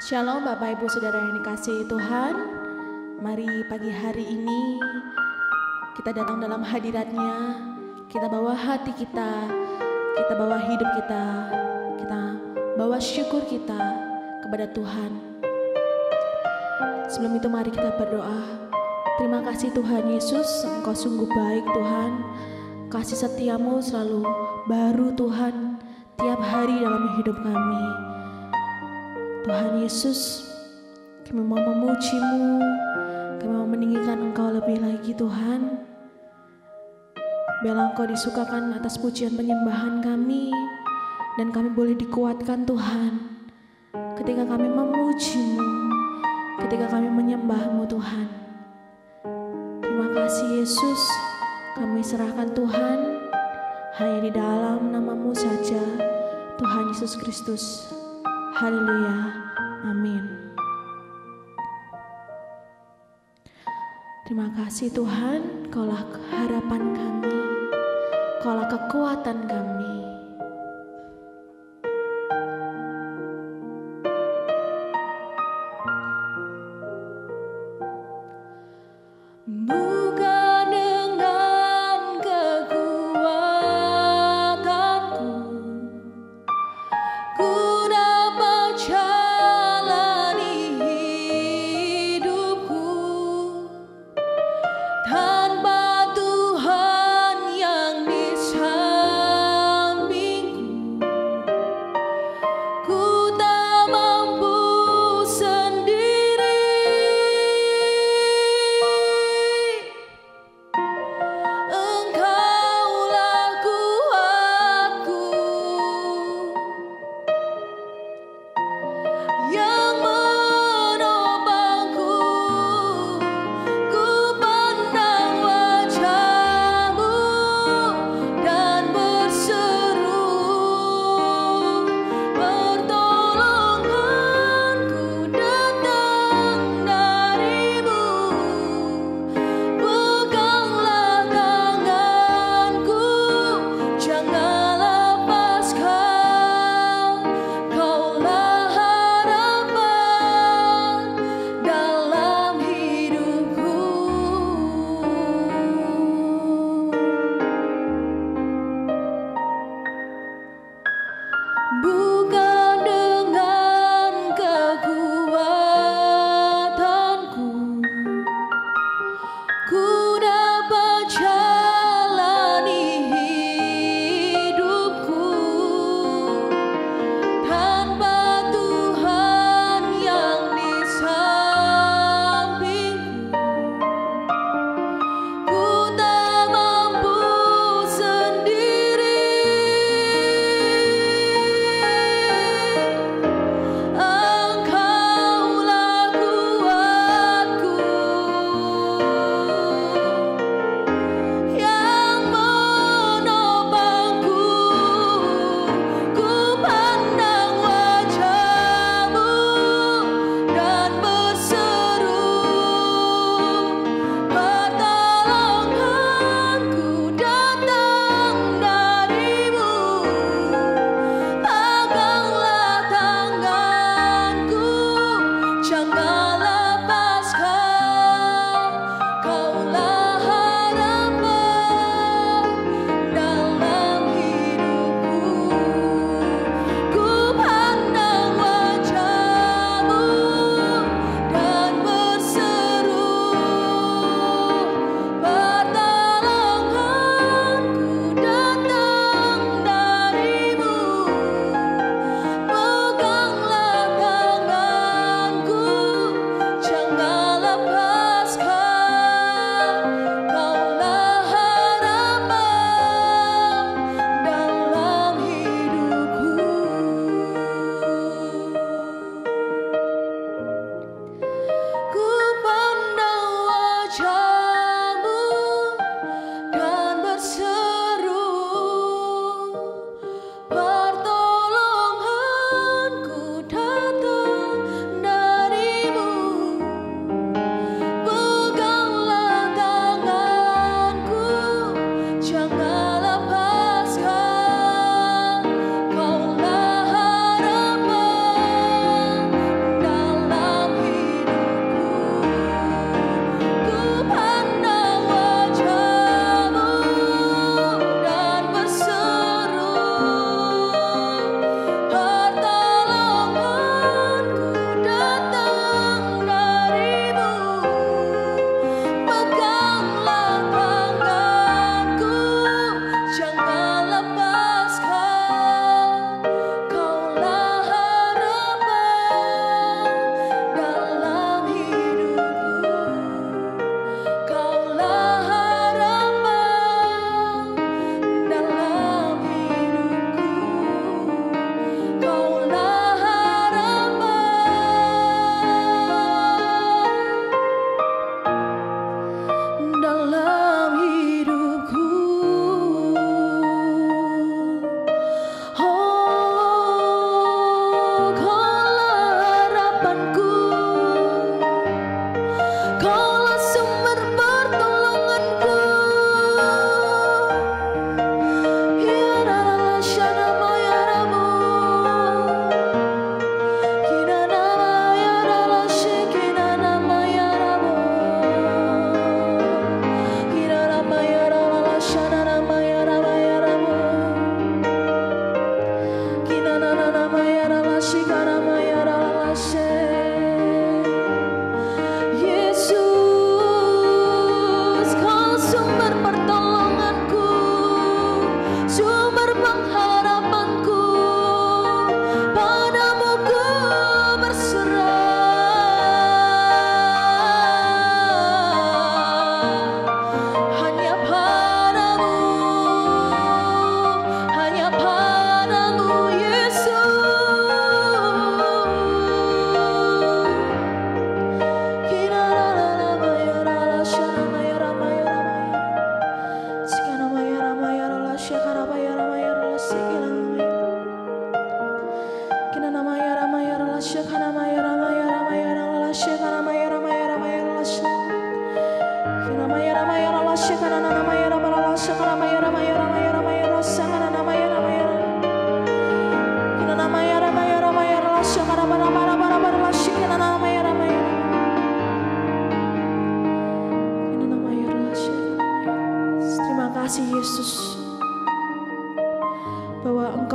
Shalom Bapak Ibu Saudara yang dikasihi Tuhan. Mari pagi hari ini kita datang dalam hadirat-Nya. Kita bawa hati kita bawa hidup kita bawa syukur kita kepada Tuhan. Sebelum itu mari kita berdoa. Terima kasih Tuhan Yesus, Engkau sungguh baik Tuhan. Kasih setiamu selalu baru Tuhan, tiap hari dalam hidup kami. Tuhan Yesus, kami mau memuji-Mu, kami mau meninggikan Engkau lebih lagi Tuhan. Biarlah Engkau disukakan atas pujian penyembahan kami, dan kami boleh dikuatkan Tuhan ketika kami memuji-Mu, ketika kami menyembah-Mu Tuhan. Terima kasih Yesus, kami serahkan Tuhan hanya di dalam nama-Mu saja, Tuhan Yesus Kristus. Haleluya, amin. Terima kasih Tuhan, Kaulah harapan kami, Kaulah kekuatan kami. Tanpa Tuhan yang di samping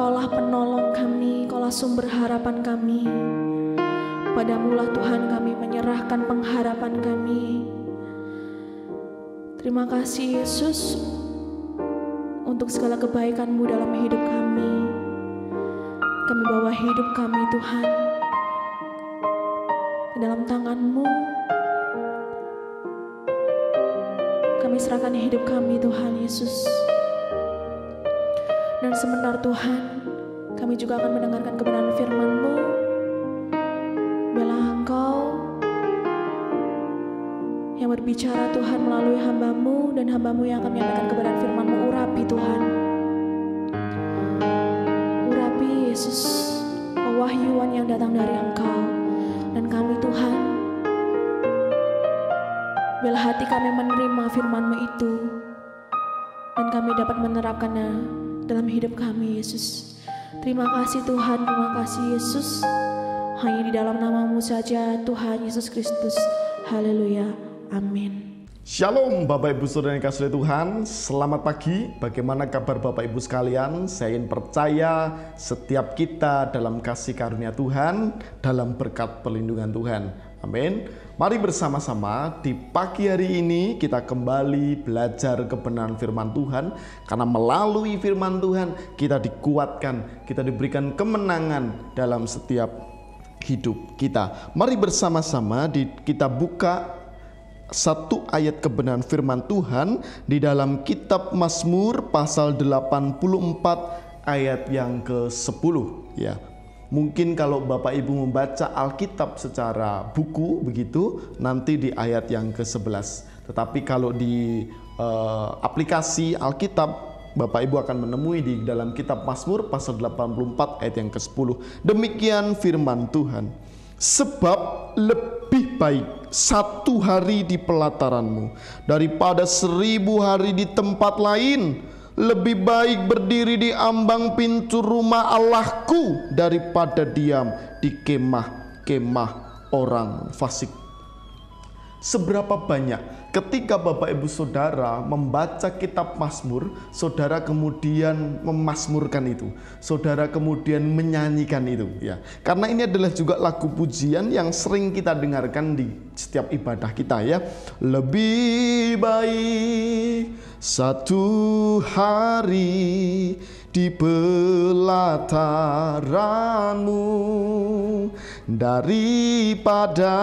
Engkaulah penolong kami, Engkaulah sumber harapan kami. Padamulah Tuhan kami menyerahkan pengharapan kami. Terima kasih Yesus untuk segala kebaikan-Mu dalam hidup kami. Kami bawa hidup kami Tuhan ke dalam tangan-Mu. Kami serahkan hidup kami Tuhan Yesus. Dan sebentar Tuhan, kami juga akan mendengarkan kebenaran firman-Mu. Biarlah Engkau yang berbicara Tuhan melalui hamba-Mu, dan hamba-Mu yang akan menyampaikan kebenaran firman-Mu. Urapi Tuhan, urapi Yesus, pewahyuan yang datang dari Engkau. Dan kami Tuhan, biarlah hati kami menerima firman-Mu itu, dan kami dapat menerapkannya dalam hidup kami Yesus. Terima kasih Tuhan, terima kasih Yesus. Hanya di dalam nama-Mu saja Tuhan Yesus Kristus. Haleluya, amin. Shalom Bapak Ibu Saudara yang kasih Tuhan, selamat pagi. Bagaimana kabar Bapak Ibu sekalian? Saya ingin percaya setiap kita dalam kasih karunia Tuhan, dalam berkat perlindungan Tuhan. Amin. Mari bersama-sama di pagi hari ini kita kembali belajar kebenaran firman Tuhan. Karena melalui firman Tuhan kita dikuatkan, kita diberikan kemenangan dalam setiap hidup kita. Mari bersama-sama kita buka satu ayat kebenaran firman Tuhan di dalam kitab Mazmur pasal 84 ayat yang ke-10 ya. Mungkin kalau Bapak Ibu membaca Alkitab secara buku begitu, nanti di ayat yang ke-11. Tetapi kalau di aplikasi Alkitab, Bapak Ibu akan menemui di dalam kitab Mazmur pasal 84 ayat yang ke-10. Demikian firman Tuhan. Sebab lebih baik 1 hari di pelataran-Mu daripada 1000 hari di tempat lain. Lebih baik berdiri di ambang pintu rumah Allahku daripada diam di kemah-kemah orang fasik. Seberapa banyak ketika Bapak Ibu Saudara membaca kitab Mazmur, saudara kemudian memazmurkan itu, saudara kemudian menyanyikan itu ya. Karena ini adalah juga lagu pujian yang sering kita dengarkan di setiap ibadah kita ya. Lebih baik 1 hari di pelataran-Mu daripada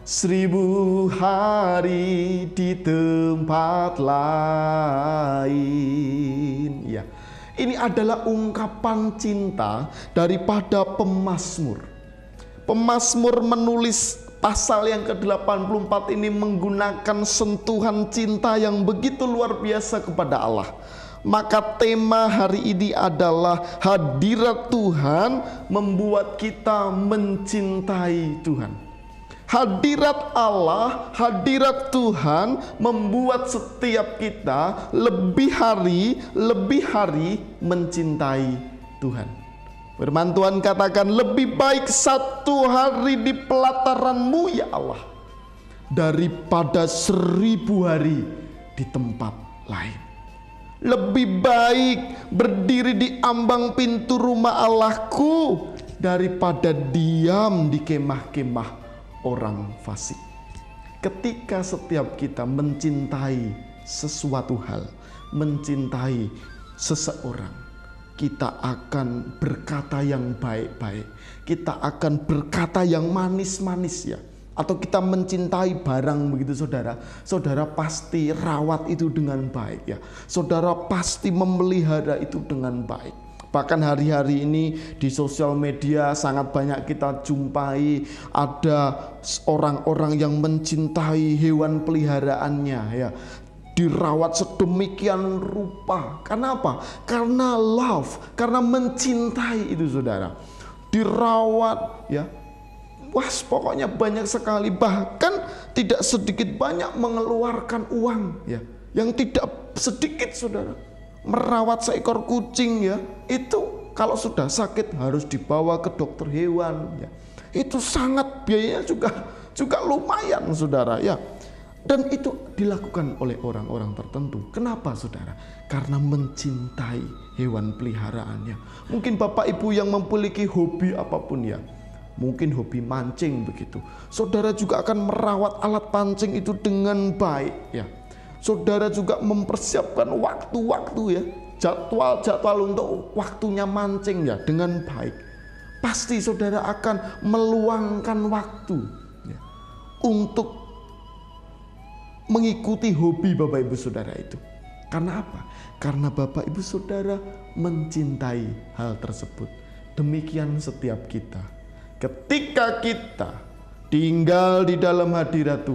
1000 hari di tempat lain. Ya, ini adalah ungkapan cinta daripada pemazmur. Pemazmur menulis pasal yang ke-84 ini menggunakan sentuhan cinta yang begitu luar biasa kepada Allah. Maka tema hari ini adalah hadirat Tuhan membuat kita mencintai Tuhan. Hadirat Allah, hadirat Tuhan membuat setiap kita lebih hari mencintai Tuhan. Firman Tuhan katakan, lebih baik 1 hari di pelataran-Mu ya Allah daripada 1000 hari di tempat lain. Lebih baik berdiri di ambang pintu rumah Allahku daripada diam di kemah-kemah orang fasik. Ketika setiap kita mencintai sesuatu hal, mencintai seseorang, kita akan berkata yang baik-baik, kita akan berkata yang manis-manis ya. Atau kita mencintai barang begitu saudara, saudara pasti rawat itu dengan baik ya. Saudara pasti memelihara itu dengan baik. Bahkan hari-hari ini di sosial media sangat banyak kita jumpai ada orang-orang yang mencintai hewan peliharaannya ya. Dirawat sedemikian rupa. Karena apa? Karena love, karena mencintai itu saudara. Dirawat ya. Wah, pokoknya banyak sekali, bahkan tidak sedikit banyak mengeluarkan uang ya. Yang tidak sedikit saudara merawat seekor kucing ya, itu kalau sudah sakit harus dibawa ke dokter hewan ya. Itu sangat biayanya juga lumayan saudara ya. Dan itu dilakukan oleh orang-orang tertentu. Kenapa saudara? Karena mencintai hewan peliharaannya. Mungkin Bapak Ibu yang memiliki hobi apapun ya, mungkin hobi mancing begitu, saudara juga akan merawat alat pancing itu dengan baik ya. Saudara juga mempersiapkan waktu-waktu ya, jadwal untuk waktunya mancing ya dengan baik. Pasti saudara akan meluangkan waktu ya, untuk mengikuti hobi Bapak Ibu Saudara itu. Karena apa? Karena Bapak Ibu Saudara mencintai hal tersebut. Demikian setiap kita. Ketika kita tinggal di dalam hadirat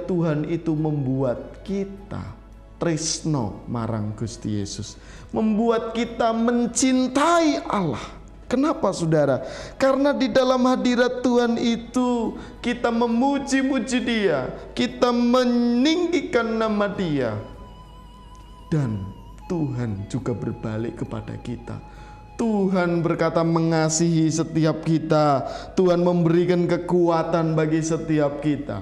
Tuhan itu membuat kita tresno marang Gusti Yesus, membuat kita mencintai Allah. Kenapa saudara? Karena di dalam hadirat Tuhan itu kita memuji-muji Dia, kita meninggikan nama Dia, dan Tuhan juga berbalik kepada kita. Tuhan berkata mengasihi setiap kita, Tuhan memberikan kekuatan bagi setiap kita.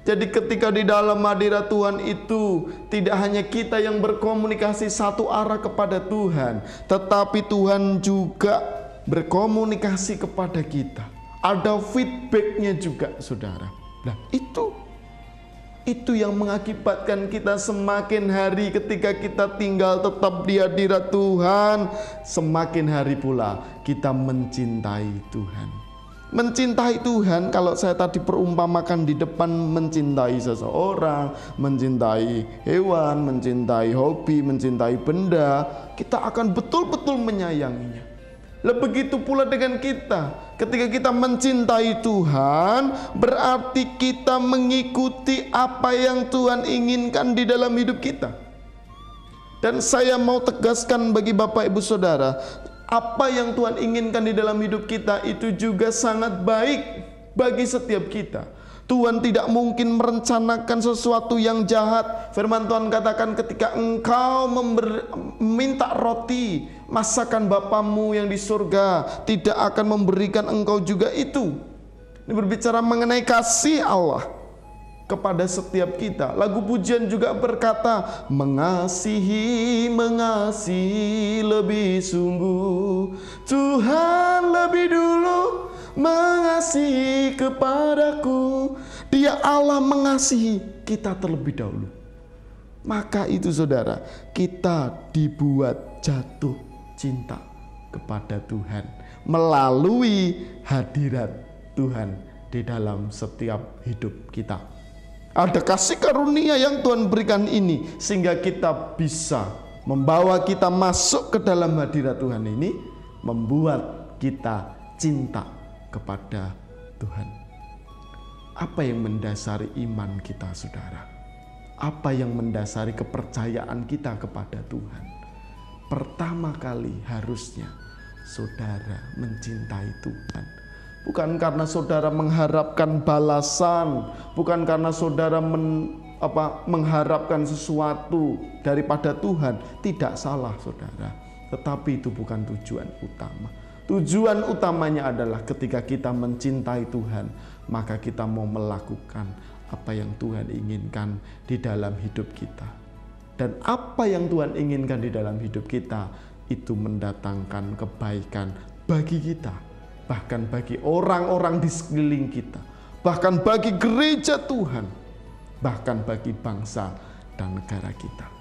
Jadi ketika di dalam hadirat Tuhan itu tidak hanya kita yang berkomunikasi satu arah kepada Tuhan, tetapi Tuhan juga berkomunikasi kepada kita. Ada feedbacknya juga saudara. Nah itu yang mengakibatkan kita semakin hari ketika kita tinggal tetap di hadirat Tuhan, semakin hari pula kita mencintai Tuhan. Mencintai Tuhan, kalau saya tadi perumpamakan di depan mencintai seseorang, mencintai hewan, mencintai hobi, mencintai benda, kita akan betul-betul menyayanginya. Begitu pula dengan kita. Ketika kita mencintai Tuhan, berarti kita mengikuti apa yang Tuhan inginkan di dalam hidup kita. Dan saya mau tegaskan bagi Bapak Ibu Saudara, apa yang Tuhan inginkan di dalam hidup kita itu juga sangat baik bagi setiap kita. Tuhan tidak mungkin merencanakan sesuatu yang jahat. Firman Tuhan katakan ketika engkau minta roti, masakan Bapamu yang di surga tidak akan memberikan engkau juga itu. Ini berbicara mengenai kasih Allah kepada setiap kita. Lagu pujian juga berkata, mengasihi lebih sungguh, Tuhan lebih dulu mengasihi kepadaku. Dia Allah mengasihi kita terlebih dahulu. Maka itu saudara, kita dibuat jatuh cinta kepada Tuhan melalui hadirat Tuhan di dalam setiap hidup kita. Ada kasih karunia yang Tuhan berikan ini sehingga kita bisa membawa kita masuk ke dalam hadirat Tuhan ini, membuat kita cinta kepada Tuhan. Apa yang mendasari iman kita saudara? Apa yang mendasari kepercayaan kita kepada Tuhan? Pertama kali harusnya saudara mencintai Tuhan. Bukan karena saudara mengharapkan balasan, bukan karena saudara mengharapkan sesuatu daripada Tuhan. Tidak salah saudara, tetapi itu bukan tujuan utama. Tujuan utamanya adalah ketika kita mencintai Tuhan, maka kita mau melakukan apa yang Tuhan inginkan di dalam hidup kita. Dan apa yang Tuhan inginkan di dalam hidup kita itu mendatangkan kebaikan bagi kita, bahkan bagi orang-orang di sekeliling kita, bahkan bagi gereja Tuhan, bahkan bagi bangsa dan negara kita.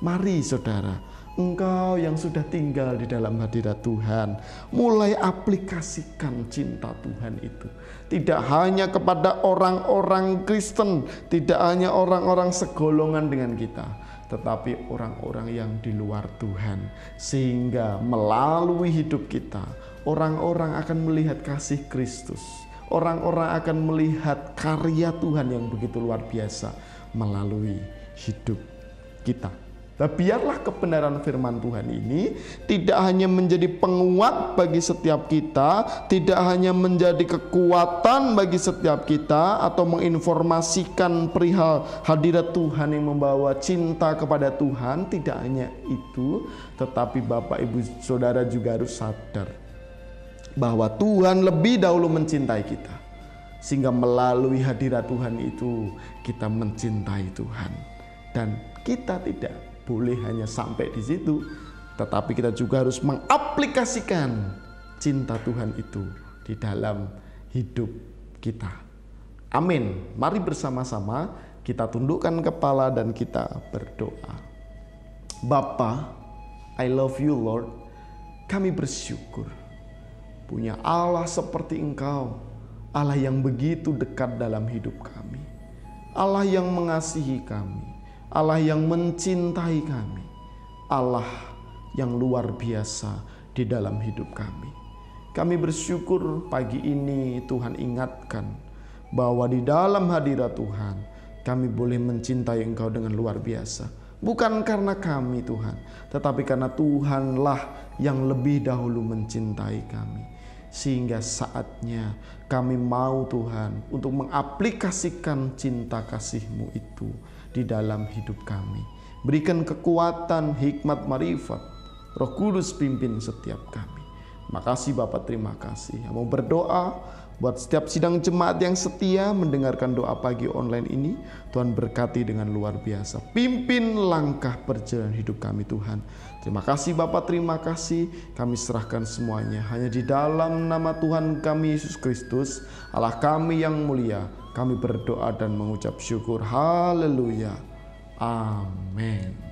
Mari saudara, engkau yang sudah tinggal di dalam hadirat Tuhan, mulai aplikasikan cinta Tuhan itu. Tidak hanya kepada orang-orang Kristen, tidak hanya orang-orang segolongan dengan kita, tetapi orang-orang yang di luar Tuhan. Sehingga melalui hidup kita, orang-orang akan melihat kasih Kristus. Orang-orang akan melihat karya Tuhan yang begitu luar biasa melalui hidup kita. Nah, biarlah kebenaran firman Tuhan ini tidak hanya menjadi penguat bagi setiap kita, tidak hanya menjadi kekuatan bagi setiap kita, atau menginformasikan perihal hadirat Tuhan yang membawa cinta kepada Tuhan. Tidak hanya itu, tetapi Bapak Ibu Saudara juga harus sadar bahwa Tuhan lebih dahulu mencintai kita. Sehingga melalui hadirat Tuhan itu kita mencintai Tuhan. Dan kita tidak boleh hanya sampai di situ, tetapi kita juga harus mengaplikasikan cinta Tuhan itu di dalam hidup kita. Amin. Mari bersama-sama kita tundukkan kepala dan kita berdoa. Bapa, I love you Lord. Kami bersyukur punya Allah seperti Engkau, Allah yang begitu dekat dalam hidup kami, Allah yang mengasihi kami, Allah yang mencintai kami, Allah yang luar biasa di dalam hidup kami. Kami bersyukur pagi ini Tuhan ingatkan bahwa di dalam hadirat Tuhan kami boleh mencintai Engkau dengan luar biasa. Bukan karena kami Tuhan, tetapi karena Tuhanlah yang lebih dahulu mencintai kami. Sehingga saatnya kami mau Tuhan untuk mengaplikasikan cinta kasih-Mu itu di dalam hidup kami. Berikan kekuatan, hikmat, marifat. Roh Kudus pimpin setiap kami. Makasih Bapak, terima kasih. Mau berdoa buat setiap sidang jemaat yang setia mendengarkan doa pagi online ini. Tuhan berkati dengan luar biasa. Pimpin langkah perjalanan hidup kami Tuhan. Terima kasih Bapak, terima kasih. Kami serahkan semuanya hanya di dalam nama Tuhan kami Yesus Kristus, Allah kami yang mulia. Kami berdoa dan mengucap syukur. Haleluya. Amin.